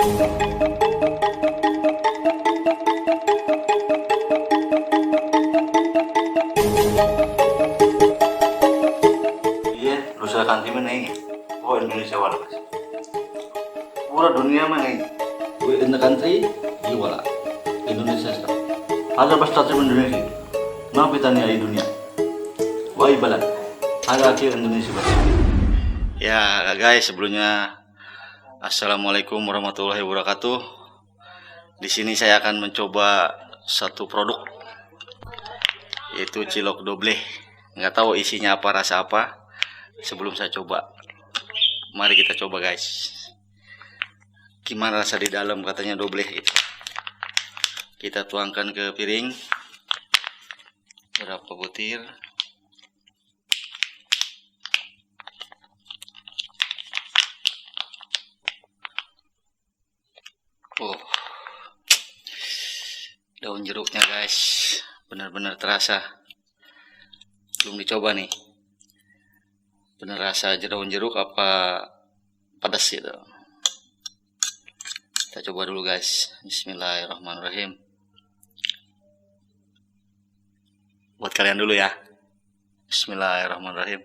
Iya, Nusa Kanti mana ini? Oh, Indonesia wala. Pura dunia mana ini? We in the country, di wala. Indonesia sah. Ada pasti Indonesia. Nah, kita nih dunia. Wah, ibarat. Ada akhir Indonesia pasti. Ya, guys, sebelumnya Assalamualaikum warahmatullahi wabarakatuh. Di sini saya akan mencoba satu produk, yaitu cilok doble. Nggak tahu isinya apa, rasa apa. Sebelum saya coba, mari kita coba, guys. Gimana rasa di dalam, katanya doble gitu. Kita tuangkan ke piring berapa butir. Oh, daun jeruknya, guys, benar-benar terasa. Belum dicoba nih, bener rasa daun jeruk apa pedas gitu. Kita coba dulu, guys. Bismillahirrahmanirrahim. Buat kalian dulu ya. Bismillahirrahmanirrahim.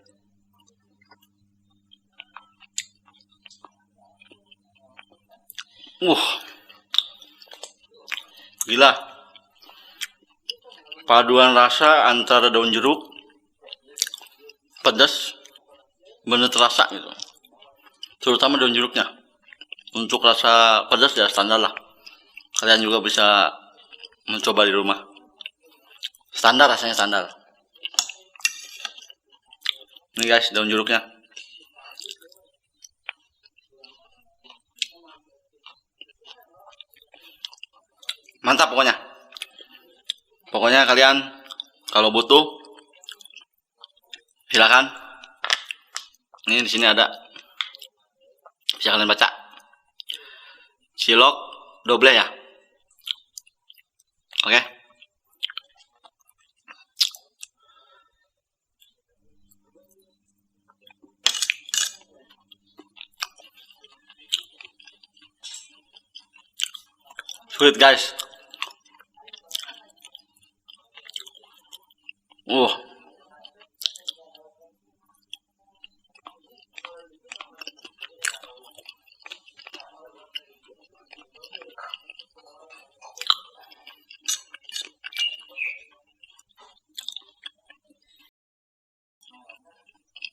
Gila. Paduan rasa antara daun jeruk, pedas, bener terasa gitu. Terutama daun jeruknya. Untuk rasa pedas ya standar lah. Kalian juga bisa mencoba di rumah. Standar, rasanya standar. Ini, guys, daun jeruknya. Mantap pokoknya. Pokoknya kalian kalau butuh silakan. Ini di sini ada. Bisa kalian baca. Cilok doble ya. Oke. Sweet, guys.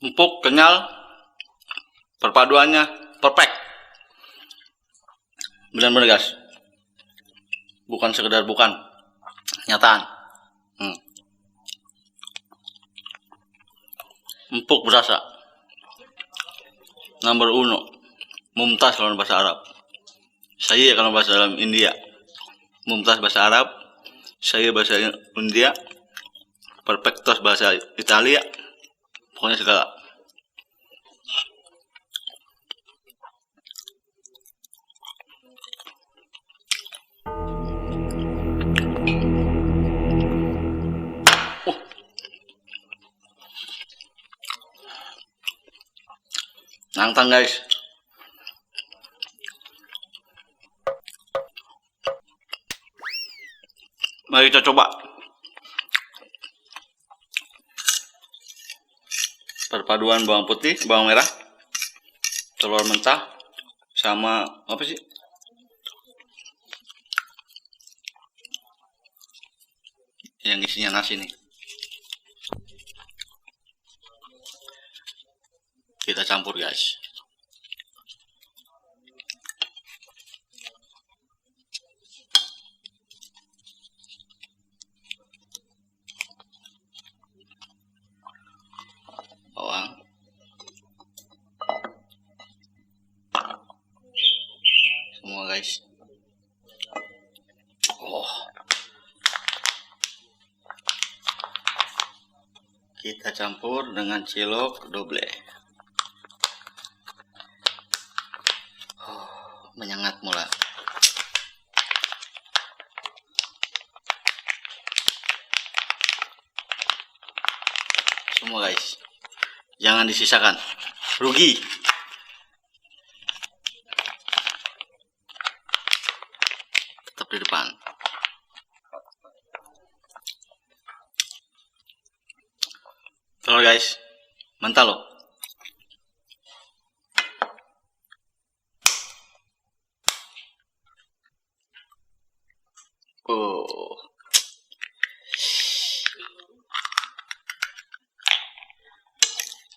Empuk, kenyal, perpaduannya perfect. Benar-benar, guys. Bukan sekedar bukan, nyataan. Empuk berasa. Nomor uno, mumtaz kalau bahasa Arab. Saya kalau bahasa dalam India. Mumtaz bahasa Arab, saya bahasa India, perfectos bahasa Italia. Pokoknya segala. Nantang, guys. Mari kita coba. Perpaduan bawang putih, bawang merah, telur mentah, sama apa sih? Yang isinya nasi nih. Kita campur, guys. Bawang. Semua, guys. Kita campur dengan cilok doble. Menyengat mula. Semua, guys. Jangan disisakan. Rugi. di depan. Telur guys, mantap loh. Oh,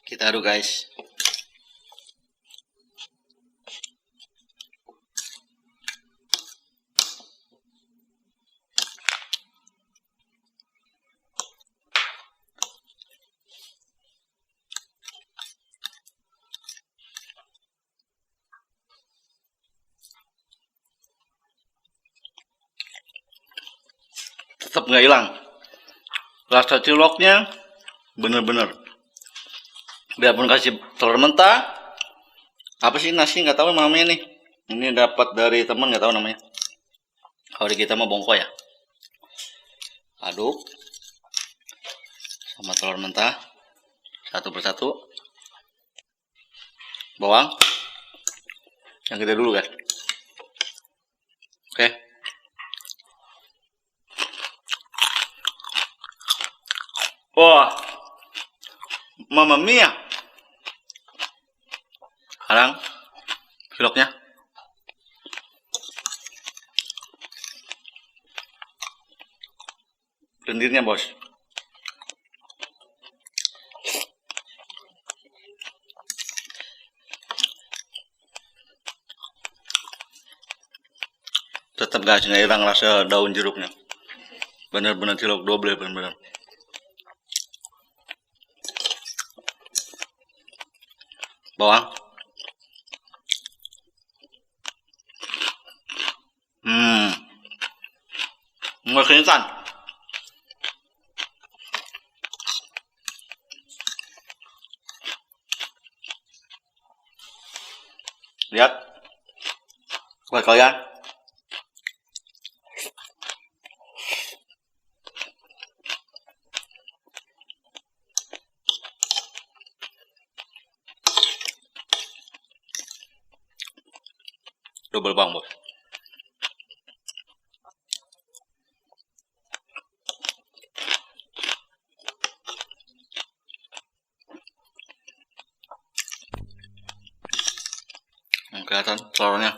kita aduk guys. Tetap nggak hilang rasa ciloknya, bener-bener. Biarpun kasih telur mentah, apa sih nasi nggak tahu namanya nih. Ini dapat dari teman, nggak tahu namanya. Kalau di kita mah bongko ya. Aduk sama telur mentah satu persatu. Bawang yang gede dulu guys. Oke. Wah, Mamma Mia. Sekarang ciloknya. Lendirnya bos. Tetap guys, nggak hilang rasa daun jeruknya. Bener-bener cilok double, bener-bener. Bawang. Kenyatan. Lihat buat kalian. Double bang bos. Kelihatan telurnya.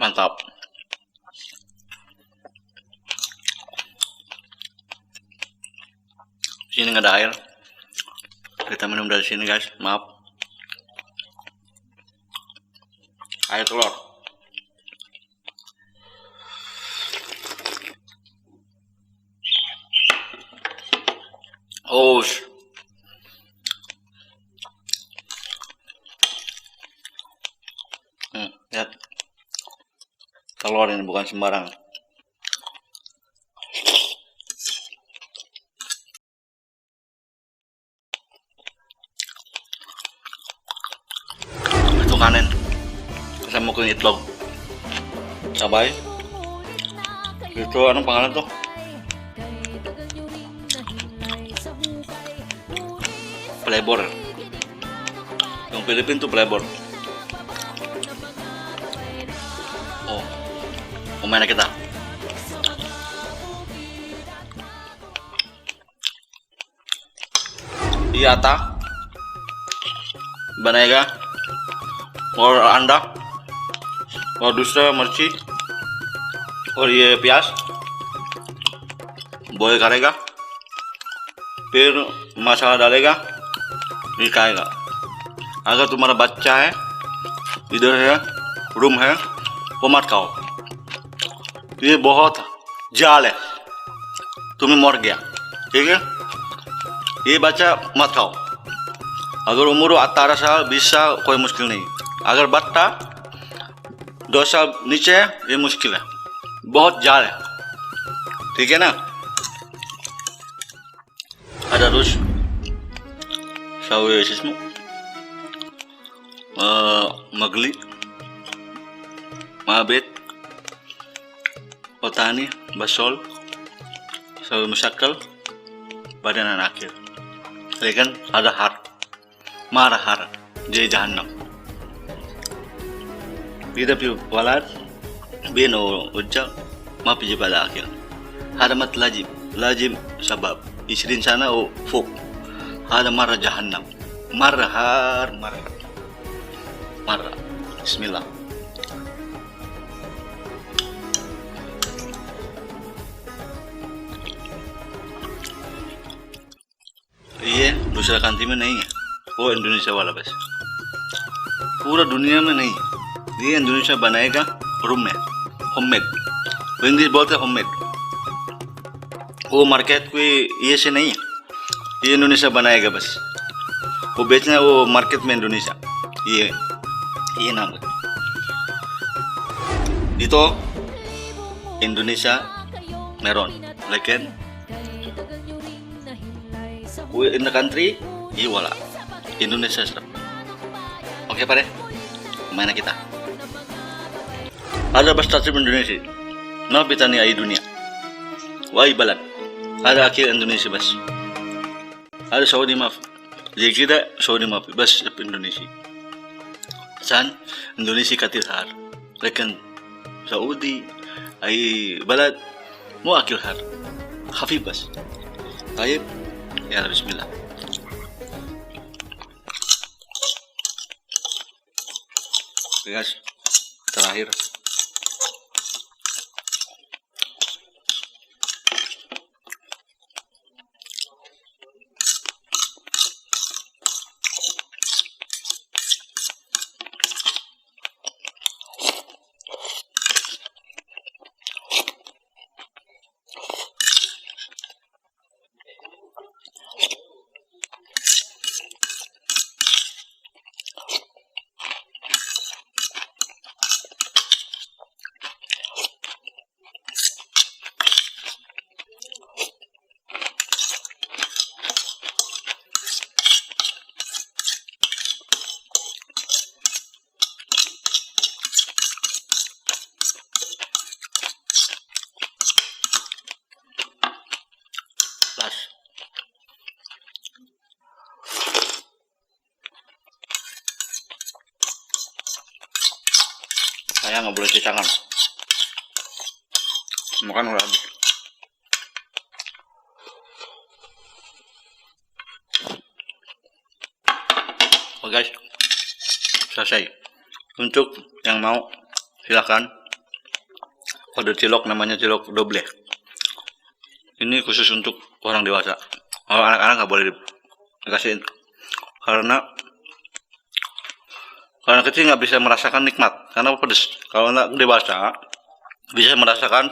Mantap. Sini nggak ada air. Kita minum dari sini guys. Maaf. Air telur. Oh. Lihat. Telur ini bukan sembarang. Itu kanen. Saya mau ke itlog. Cabai. Itu anu pangalan tuh. Pelebor. Yang Filipin tuh pelebor. Oh. Pemain kita. Iyata, बनेगा और अंडा और दूसरा मिर्ची और ये प्याज बॉयल करेगा, फिर मसाला डालेगा, फिर खाएगा। अगर तुम्हारा बच्चा है, इधर है, रूम है, वो मत खाओ, ये बहुत जाल है, तुम्हें मर गया, ठीक है। ये बच्चा मत खाओ। अगर उम्र 18 साल 20 साल कोई मुश्किल नहीं, अगर बच्चा 2 साल नीचे है ये मुश्किल है। बहुत जाल है, ठीक है ना। ada terus sawi sismu magli mabit otani basol sawi musyakal badanan akhir, लेकिन ada har मारा हार जय जहन्नम Bida pi walad bin ucap ma pi pada akhir hada mat lajim sabab isrin sana o fuk hada marra jahannam marra bismillah. ये दूसरा कांति में नहीं है, वो इंडोनेशिया वाला बस, पूरा दुनिया में नहीं। ये इंडोनेशिया बनाएगा रूम में होममेड, इंग्लिश बोलते होममेड। वो मार्केट कोई ये से नहीं है, ये इंडोनेशिया बनाएगा बस, वो बेचना वो मार्केट में इंडोनेशिया, ये नाम है। itu Indonesia meron, लेकिन in the country wala Indonesia serap. Oke pare, mana kita? Ada bastard Indonesia, na pitani ay dunia. Wai balad, ada akhir Indonesia bas. Ada Saudi maaf, jadi kita Saudi maaf bas Indonesia. San Indonesia katil har, lekin Saudi ay balad mau akhir har, khafif bas. Taib, ya Bismillah. Guys, terakhir saya nggak boleh cuci tangan, makan udah habis. Oke guys, selesai. Untuk yang mau silakan, kode cilok namanya cilok doble. Ini khusus untuk orang dewasa, kalau anak-anak nggak boleh dikasihin karena kecil nggak bisa merasakan nikmat karena pedas. Kalau anak dewasa bisa merasakan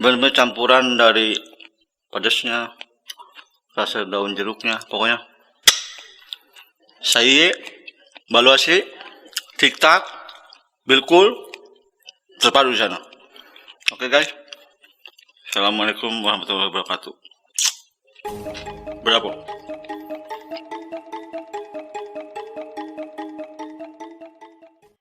benar-benar campuran dari pedasnya, rasa daun jeruknya, pokoknya सही है, बलवा से ठीक ठाक बिल्कुल terpadu di sana. Oke guys, assalamualaikum warahmatullahi wabarakatuh. Berapa?